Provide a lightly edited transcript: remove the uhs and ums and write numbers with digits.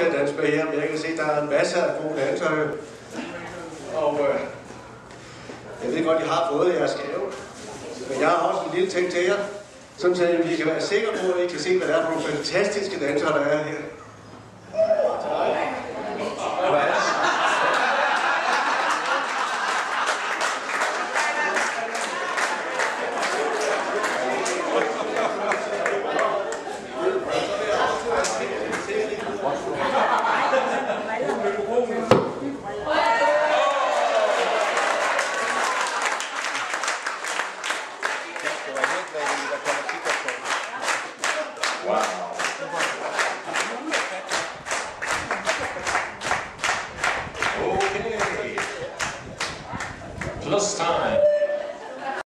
til at danse med her, men jeg kan se, at der er en masse af gode dansere. Og jeg ved godt, at I har fået jeres gave. Men jeg har også en lille ting til jer, sådan at vi kan være sikre på, at I kan se, hvad der er for nogle fantastiske dansere, der er her. Wow. Okay. Plus time.